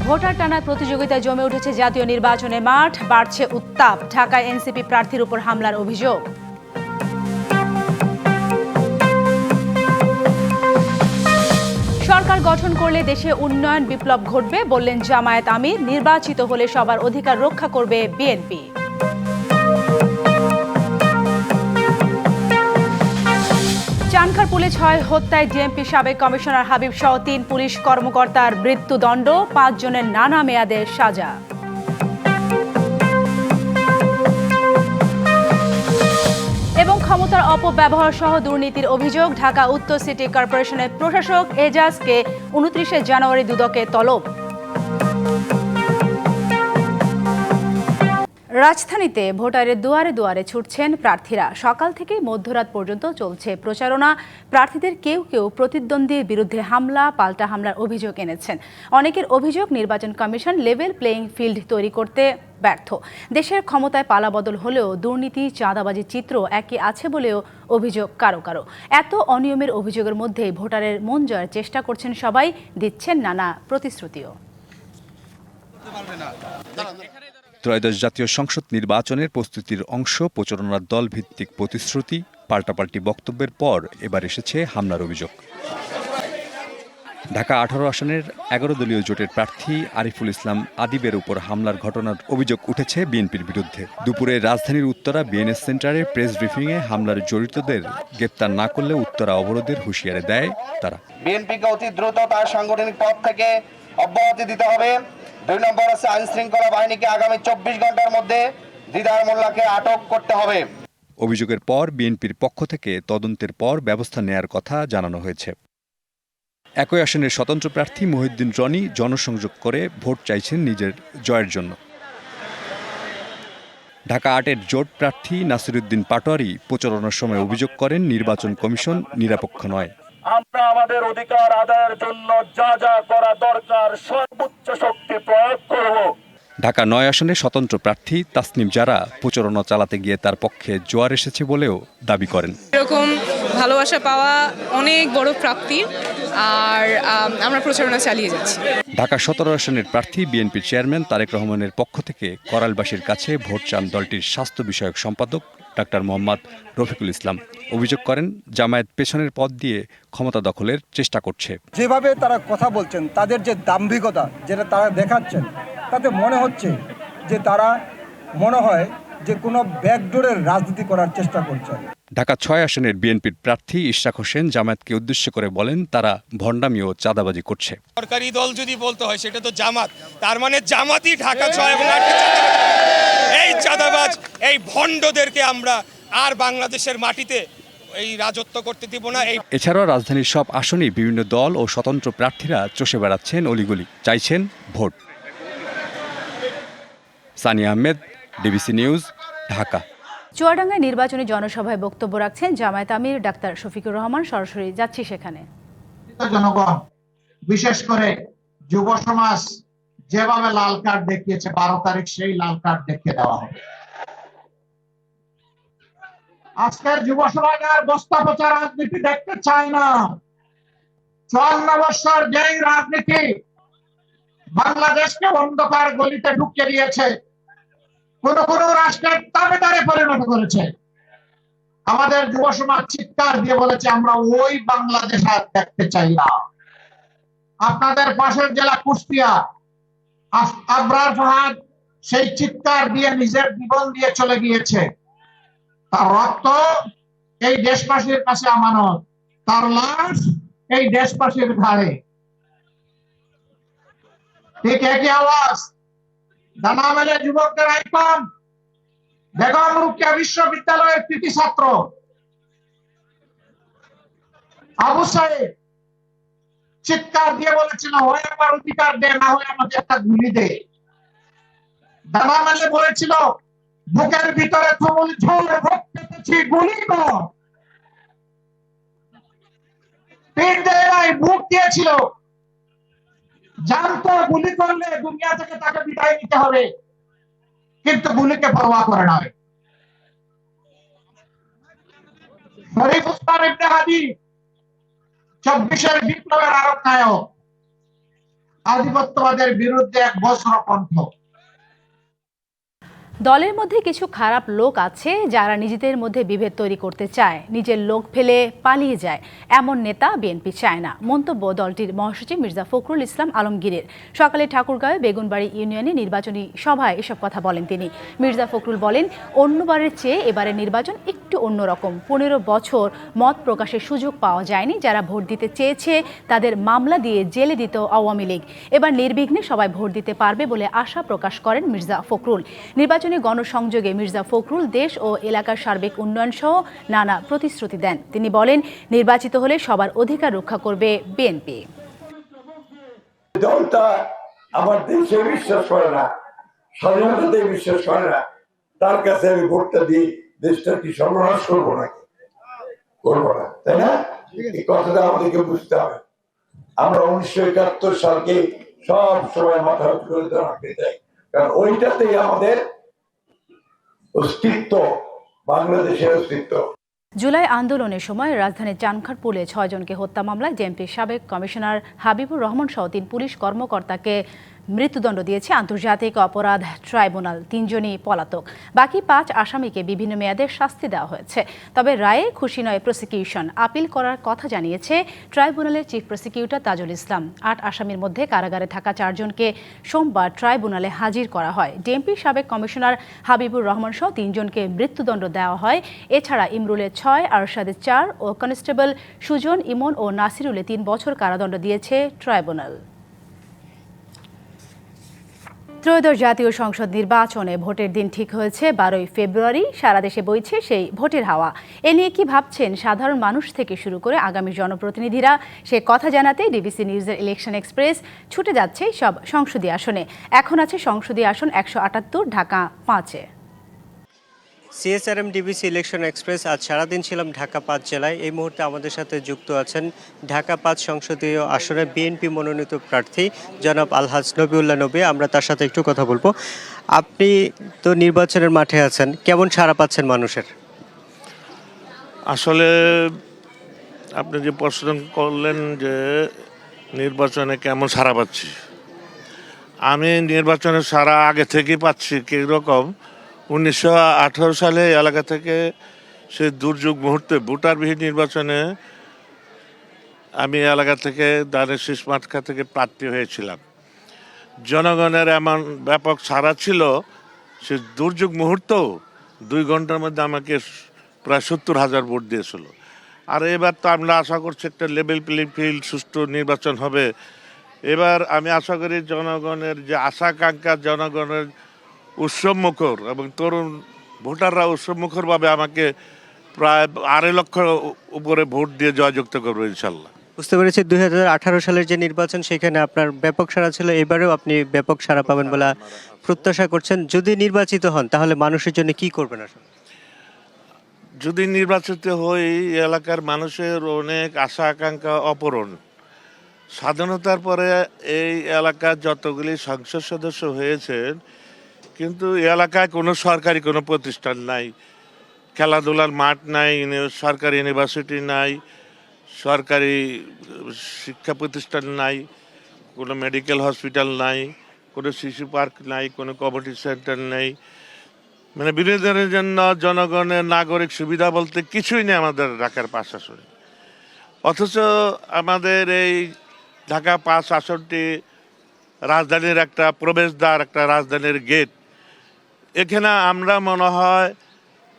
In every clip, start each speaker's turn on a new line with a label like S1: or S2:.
S1: Voter টানা প্রতিযোগিতায় জমে উঠেছে জাতীয় নির্বাচনের মাঠ, বাড়ছে উত্তাপ। ঢাকায় এনসিপি প্রার্থীর উপর হামলার অভিযোগ। সরকার গঠন করলে দেশে উন্নয়ন বিপ্লব ঘটবে বললেন জামায়াত আমির। নির্বাচিত হলে সবার অধিকার রক্ষা করবে বিএনপি। চানখারপুলে 6 হত্যায় ডিএমপি সাবেক কমিশনার হাবিব সহ 3 পুলিশ কর্মকর্তার মৃত্যুদণ্ড, 5 জনের নানা মেয়াদের সাজা। এবং ক্ষমতার অপব্যবহার সহ দুর্নীতির অভিযোগ। ঢাকা উত্তর সিটি কর্পোরেশনের প্রশাসক এজাজকে 29 জানুয়ারি দুদকে তলব। রাজধানীতে ভোটারের দুয়ারে দুয়ারে ছুটছেন প্রার্থীরা। সকাল থেকে মধ্যরাত পর্যন্ত চলছে প্রচারণা। প্রার্থীদের কেউ কেউ প্রতিদ্বন্দ্বীর বিরুদ্ধে হামলা পাল্টা হামলার অভিযোগ এনেছেন। অনেকের অভিযোগ নির্বাচন কমিশন লেভেল প্লেইং ফিল্ড তৈরি করতে ব্যর্থ। দেশের ক্ষমতায় পালাবদল হলেও দুর্নীতি চাঁদাবাজির চিত্র একই আছে বলেও অভিযোগ কারো কারো। এত অনিয়মের অভিযোগের মধ্যেই ভোটারের মন জয়ের চেষ্টা করছেন সবাই, দিচ্ছেন নানা প্রতিশ্রুতিও।
S2: ত্রয়োদশ জাতীয় সংসদ নির্বাচনের প্রস্তুতির অংশ প্রচারণার দল ভিত্তিক প্রতিশ্রুতি, পাল্টাপাল্টি বক্তব্যের পর এবার এসেছে হামলার অভিযোগ। ঢাকা 18 আসনের 11 দলীয় জোটের প্রার্থী আরিফুল ইসলাম আদিবের উপর হামলার ঘটনার অভিযোগ উঠেছে বিএনপির বিরুদ্ধে। দুপুরে রাজধানীর উত্তরা বিএনএস সেন্টারে প্রেস ব্রিফিংয়ে হামলার জড়িতদের গ্রেপ্তার না করলে উত্তরা অবরোধের হুঁশিয়ারি দেয় তারা।
S3: বিএনপিকে অতি দ্রুত তার সাংগঠনিক পদ থেকে অব্যাহতি দিতে হবে। 2 নম্বর আছে আইন শৃঙ্খলা বাহিনীকে আগামী 24 ঘন্টার মধ্যে দিদার মোল্লাকে আটক করতে হবে।
S2: অভিযোগের পর বিএনপির পক্ষ থেকে তদন্তের পর ব্যবস্থা নেয়ার কথা জানানো হয়েছে। একই আসনের স্বতন্ত্র প্রার্থী মহিউদ্দিন রনি জনসংযোগ করে ভোট চাইছেন নিজের জয়ের জন্য। ঢাকা 8-এর জোট প্রার্থী নাসিরউদ্দিন পাটোয়ারি প্রচারণার সময় অভিযোগ করেন নির্বাচন কমিশন নিরপেক্ষ নয়।
S4: আমরা আমাদের অধিকার আদায়ের জন্য যা যা করা দরকার সর্বোচ্চ শক্তি প্রয়োগ করব।
S2: ঢাকা 9 আসনে স্বতন্ত্র প্রার্থী তাসনিম জারা প্রচারণা চালাতে গিয়ে তার পক্ষে জোয়ার এসেছে বলেও দাবি করেন।
S5: এরকম ভালোবাসা পাওয়া অনেক বড় প্রাপ্তি, আর আমরা প্রচারণা চালিয়ে যাচ্ছি।
S2: ঢাকা 17 আসনের প্রার্থী বিএনপির চেয়ারম্যান তারেক রহমানের পক্ষ থেকে করাইলবাসীর কাছে ভোট চান দলটির স্বাস্থ্য বিষয়ক সম্পাদক ডাক্তার মোহাম্মদ রফিকুল ইসলাম। অভিযোগ করেন জামায়াত পেছনের পথ দিয়ে ক্ষমতা দখলের চেষ্টা করছে।
S6: যেভাবে তারা কথা বলছেন, তাদের যে দাম্ভিকতা যেটা তারা দেখাচ্ছেন, তাতে মনে হচ্ছে যে তারা মনে হয় যে কোনো ব্যাকডোরের রাজনীতি করার চেষ্টা করছেন।
S2: ঢাকা 6 আসনের বিএনপির প্রার্থী ইশরাক হোসেন জামায়াতকে উদ্দেশ্য করে বলেন তারা ভণ্ডামি ও চাঁদাবাজি করছে।
S7: সরকারি দল যদি বলতে হয় সেটা তো জামাত, তার মানে জামাতই ঢাকা 6 এবং 8 এই চাঁদাবাজ এই ভণ্ডদেরকে আমরা আর বাংলাদেশের মাটিতে এই রাজত্ব করতে দিব না।
S2: এছাড়াও রাজধানীর সব আসনেই বিভিন্ন দল ও স্বতন্ত্র প্রার্থীরা চষে বেড়াচ্ছেন অলিগলি, চাইছেন vote. Sania Ahmed, DBC news, Dhaka.
S1: চুয়াডাঙ্গায় নির্বাচনী জনসভায় বক্তব্য রাখছেন জামায়াত আমির ডাক্তার শফিকুর রহমান। সরাসরি যাচ্ছি সেখানে।
S8: জনগণ, বিশেষ করে যুব সমাজ যেভাবে লাল কার্ড দেখিয়েছে, 12 তারিখ সেই লাল কার্ড দেখিয়ে দেওয়া হবে। আজকের যুব সমাজ আর বস্তা পচা রাজনীতি দেখতে চায় না। 54 বছর যেই রাজনীতি বাংলাদেশকে অন্ধকার গলিতে ঢুকিয়ে দিয়েছে, কোন কোন রাষ্ট্রের তাবেদারে পরিণত করেছে, আমাদের যুব সমাজ চিৎকার দিয়ে বলেছে আমরা ওই বাংলাদেশ আর দেখতে চাই না। আপনাদের পাশের জেলা কুষ্টিয়া, আবরার ফাহাদ সেই চিৎকার দিয়ে নিজের জীবন দিয়ে চলে গিয়েছে। তার রক্ত এই দেশবাসীর কাছে আমানত, তার লাশ এই দেশবাসীর ঘাড়ে। ঠিক একই আওয়াজ ডানা মেলে যুবকদের আইকন বেগম রোকেয়া বিশ্ববিদ্যালয়ের কৃতি ছাত্র আবু সাইদ চিৎকার দিয়ে বলেছিল হয় আমার অধিকার দে, না হয় আমাকে একটা গুলি দে। ডানা মেলে বলেছিল বুকের ভিতরে তুমুল ঝড় পেতেছি, গুলি কর। পেট দেয় বুক দিয়েছিল, জানতো গুলি করলে দুনিয়া থেকে তাকে বিদায় নিতে হবে, কিন্তু গুলিকে পরোয়া করে না। শরীফ উসমান ইবনে হাদি 24-এর বিপ্লবের আরব নায়ক, আধিপত্যবাদের বিরুদ্ধে এক বজ্র কণ্ঠ।
S1: দলের মধ্যে কিছু খারাপ লোক আছে যারা নিজেদের মধ্যে বিভেদ তৈরি করতে চায়, নিজের লোক ফেলে পালিয়ে যায়। এমন নেতা বিএনপি চায় না। মন্তব্য দলটির মহাসচিব মির্জা ফখরুল ইসলাম আলমগীরের। সকালে ঠাকুরগাঁও বেগুনবাড়ি ইউনিয়নে নির্বাচনী সভায় এসব কথা বলেন তিনি। মির্জা ফখরুল বলেন, অন্যবারের চেয়ে এবারের নির্বাচন একটু অন্যরকম। 15 বছর মত প্রকাশের সুযোগ পাওয়া যায়নি। যারা ভোট দিতে চেয়েছে তাদের মামলা দিয়ে জেলে দিত আওয়ামী লীগ। এবার নির্বিঘ্নে সবাই ভোট দিতে পারবে বলে আশা প্রকাশ করেন মির্জা ফখরুল। নির্বাচনী গণসংযোগে মির্জা ফখরুল দেশ ও এলাকার সার্বিক উন্নয়ন সহ নানা প্রতিশ্রুতি দেন। তিনি বলেন, নির্বাচিত হলে সবার অধিকার রক্ষা করবে বিএনপি।
S9: দলটা আমার দেশে বিশ্বাস করে না, স্বাধীনতাতে বিশ্বাস করে না, তার কাছে আমি ভোটটা দিই দেশটা কি সর্বনাশ করবো নাকি? করবো না, তাই না? এই কথাটা আমাদেরকে বুঝতে হবে। আমরা 1971 সালকে সব সময় মাথা উঁচু করে রাখতে চাই, কারণ ওইটাতেই আমাদের অস্তিত্ব, বাংলাদেশের অস্তিত্ব।
S1: জুলাই আন্দোলনের সময় রাজধানীর চানখারপুলে 6 জনকে হত্যা মামলায় জেএমপির সাবেক কমিশনার হাবিবুর রহমান সহ 3 পুলিশ কর্মকর্তাকে মৃত্যুদণ্ড দিয়েছে আন্তর্জাতিক অপরাধ ট্রাইব্যুনাল। 3 জনই পলাতক। বাকি 5 আসামিকে বিভিন্ন মেয়াদের শাস্তি দেওয়া হয়েছে। তবে রায়ে খুশি নয় প্রসিকিউশন। আপিল করার কথা জানিয়েছে ট্রাইব্যুনালের চিফ প্রসিকিউটর তাজুল ইসলাম। 8 আসামির মধ্যে কারাগারে থাকা 4 জনকে সোমবার ট্রাইব্যুনালে হাজির করা হয়। ডিএমপির সাবেক কমিশনার হাবিবুর রহমান সহ 3 জনকে মৃত্যুদণ্ড দেওয়া হয়। এছাড়া ইমরুলের 6, আরশাদের 4 ও কনস্টেবল সুজন, ইমন ও নাসিরুলে 3 বছর কারাদণ্ড দিয়েছে ট্রাইব্যুনাল। ত্রয়োদশ জাতীয় সংসদ নির্বাচনে ভোটের দিন ঠিক হয়েছে 12ই ফেব্রুয়ারি। সারা দেশে বইছে সেই ভোটের হাওয়া। এ নিয়ে কি ভাবছেন সাধারণ মানুষ থেকে শুরু করে আগামী জনপ্রতিনিধিরা, সে কথা জানাতে ডিবিসি নিউজের ইলেকশন এক্সপ্রেস ছুটে যাচ্ছে সব সংসদীয় আসনে। এখন আছে সংসদীয় আসন 178, ঢাকা 5-এ।
S10: সিএসআরএম ডিবিসি ইলেকশন এক্সপ্রেস আজ সারাদিন ছিলাম ঢাকা 5 জেলায়। এই মুহূর্তে আমাদের সাথে যুক্ত আছেন ঢাকা 5 সংসদীয় আসনে বিএনপি মনোনীত প্রার্থী জনাব আলহাজ নবিউল্লাহ নবী। আমরা তার সাথে একটু কথা বলবো। আপনি তো নির্বাচনের মাঠে আছেন, কেমন সাড়া পাচ্ছেন মানুষের?
S11: আসলে আপনি যে প্রশ্ন করলেন যে নির্বাচনে কেমন সাড়া পাচ্ছি, আমি নির্বাচনের সাড়া আগে থেকেই পাচ্ছি। কীরকম? 1918 সালে এলাকা থেকে সে দুর্যোগ মুহূর্তে ভোটারবিহীন নির্বাচনে আমি এলাকা থেকে দানের শীষ মাঠকা থেকে প্রার্থী হয়েছিলাম। জনগণের এমন ব্যাপক সাড়া ছিল, সে দুর্যোগ মুহূর্তেও 2 ঘন্টার মধ্যে আমাকে প্রায় 70,000 ভোট দিয়েছিল। আর এবার তো আমরা আশা করছি একটা লেভেল প্লেইং ফিল্ড, সুষ্ঠু নির্বাচন হবে। এবার আমি আশা করি জনগণের যে আশা-আকাঙ্ক্ষা, জনগণের উৎসবমুখর এবং তরুণ ভোটাররা উৎসবমুখরভাবে আমাকে প্রায় 2.5 লক্ষ উপরে ভোট দিয়ে জয়যুক্ত করবে ইনশাল্লাহ।
S10: বুঝতে পেরেছি 2018 সালের যে নির্বাচন সেখানে আপনার ব্যাপক সাড়া ছিল, এবারেও আপনি ব্যাপক সাড়া পাবেন বলে প্রত্যাশা করছেন। যদি নির্বাচিত হন তাহলে মানুষের জন্য কি করবেন আসলে?
S11: যদি নির্বাচিত হই, এলাকার মানুষের অনেক আশা আকাঙ্ক্ষা অপূরণ। স্বাধীনতার পরে এই এলাকার যতগুলি সংসদ সদস্য হয়েছেন, কিন্তু এলাকায় কোনো সরকারি কোনো প্রতিষ্ঠান নাই, খেলাধুলার মাঠ নাই, সরকারি ইউনিভার্সিটি নাই, সরকারি শিক্ষা প্রতিষ্ঠান নাই, কোনো মেডিকেল হসপিটাল নাই, কোনো শিশু পার্ক নাই, কোনো কমিউনিটি সেন্টার নেই। মানে বিনোদনের জন্য জনগণের নাগরিক সুবিধা বলতে কিছুই নেই আমাদের ঢাকার 5 আসনে। অথচ আমাদের এই ঢাকা 5 আসনটি রাজধানীর একটা প্রবেশদ্বার, একটা রাজধানীর গেট। এখানে আমরা মনে হয়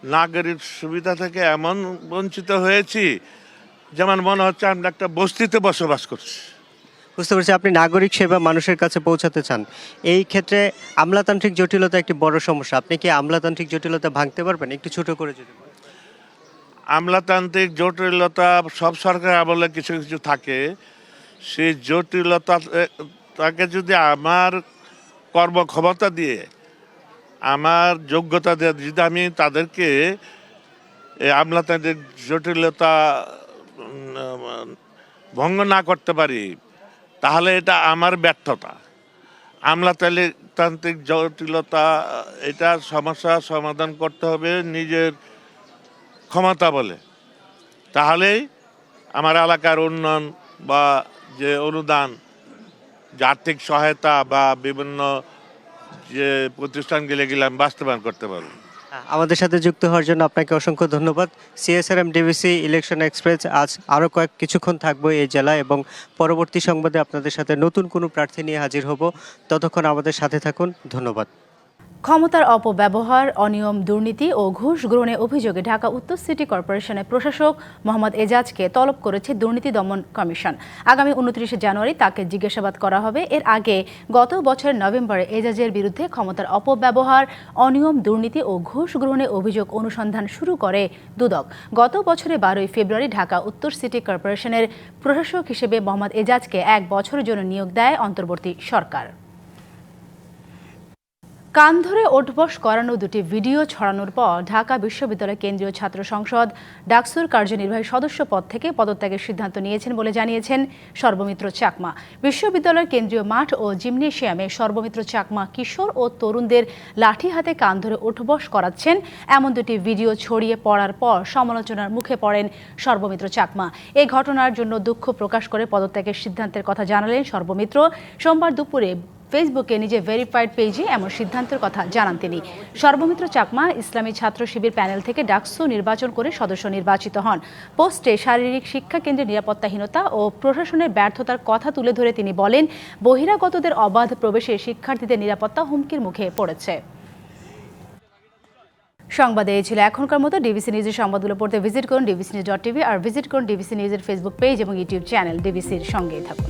S11: নাগরিক সুবিধা থেকে এমন বঞ্চিত হয়েছি, যেমন মনে হচ্ছে আমরা একটা বস্তিতে বসবাস করছি।
S10: বুঝতে পারছি আপনি নাগরিক সেবা মানুষের কাছে পৌঁছাতে চান। এই ক্ষেত্রে আমলাতান্ত্রিক জটিলতা একটি বড় সমস্যা। আপনি কি আমলাতান্ত্রিক জটিলতা ভাঙতে পারবেন? একটু ছোট করে যদি বলেন।
S11: আমলাতান্ত্রিক জটিলতা সব সরকার আমলে কিছু কিছু থাকে। সেই জটিলতা তাকে যদি আমার কর্মক্ষমতা দিয়ে, আমার যোগ্যতা দিয়ে যদি আমি তাদেরকে আমলাতান্ত্রিক জটিলতা ভঙ্গ না করতে পারি, তাহলে এটা আমার ব্যর্থতা। আমলাতান্ত্রিক জটিলতা, এটা সমস্যা সমাধান করতে হবে নিজের ক্ষমতা বলে। তাহলেই আমার এলাকার উন্নয়ন বা যে অনুদান যে আর্থিক সহায়তা বা বিভিন্ন যে প্রতিষ্ঠানগুলো গেলে আমি বাস্তবায়ন করতে পারবো।
S10: আমাদের সাথে যুক্ত হওয়ার জন্য আপনাকে অসংখ্য ধন্যবাদ। CSRM ডিভিসি ইলেকশন এক্সপ্রেস আজ আরও কিছুক্ষণ থাকবো এই জেলায় এবং পরবর্তী সংবাদে আপনাদের সাথে নতুন কোনো প্রার্থী নিয়ে হাজির হব। ততক্ষণ আমাদের সাথে থাকুন। ধন্যবাদ।
S1: ক্ষমতার অপব্যবহার, অনিয়ম, দুর্নীতি ও ঘুষ গ্রহণের অভিযোগে ঢাকা উত্তর সিটি কর্পোরেশনের প্রশাসক মোহাম্মদ এজাজকে তলব করেছে দুর্নীতি দমন কমিশন। আগামী 29 জানুয়ারি তাকে জিজ্ঞাসাবাদ করা হবে। এর আগে গত বছরের নভেম্বরে এজাজের বিরুদ্ধে ক্ষমতার অপব্যবহার, অনিয়ম, দুর্নীতি ও ঘুষ গ্রহণের অভিযোগ অনুসন্ধান শুরু করে দুদক। গত বছরের 12 ফেব্রুয়ারি ঢাকা উত্তর সিটি কর্পোরেশনের প্রশাসক হিসেবে মোহাম্মদ এজাজকে 1 বছরের জন্য নিয়োগ দেয় অন্তর্বর্তী সরকার। কান ধরে ওঠবস করানো দুটি ভিডিও ছড়ানোর পর ঢাকা বিশ্ববিদ্যালয় কেন্দ্রীয় ছাত্র সংসদ ডাকসুর কার্যনির্বাহী সদস্য পদ থেকে পদত্যাগের সিদ্ধান্ত নিয়েছেন বলে জানিয়েছেন সর্বমিত্র চাকমা। বিশ্ববিদ্যালয়ের কেন্দ্রীয় মাঠ ও জিমনেশিয়ামে সর্বমিত্র চাকমা কিশোর ও তরুণদের লাঠি হাতে কান ধরে ওঠবস করাচ্ছেন এমন দুটি ভিডিও ছড়িয়ে পড়ার পর সমালোচনার মুখে পড়েন সর্বমিত্র চাকমা। এই ঘটনার জন্য দুঃখ প্রকাশ করে পদত্যাগের সিদ্ধান্তের কথা জানালেন সর্বমিত্র। সোমবার দুপুরে ফেসবুকে নিজের ভেরিফাইড পেজে এমন সিদ্ধান্তের কথা জানান তিনি। সর্বমিত্র চাকমা ইসলামী ছাত্র শিবির প্যানেল থেকে ডাকসু নির্বাচন করে সদস্য নির্বাচিত হন। পোস্টে শারীরিক শিক্ষা কেন্দ্রের নিরাপত্তাহীনতা ও প্রশাসনের ব্যর্থতার কথা তুলে ধরে তিনি বলেন, বহিরাগতদের অবাধ প্রবেশে শিক্ষার্থীদের নিরাপত্তা হুমকির মুখে পড়েছে। সংবাদে এই ছিল এখনকার মতো। ডিবিসি নিউজের সংবাদগুলো পড়তে ভিজিট করুন dbcnews.tv আর ভিজিট করুন ডিবিসি নিউজের ফেসবুক পেজ এবং ইউটিউব চ্যানেল। ডিবিসির সঙ্গেই থাকুন।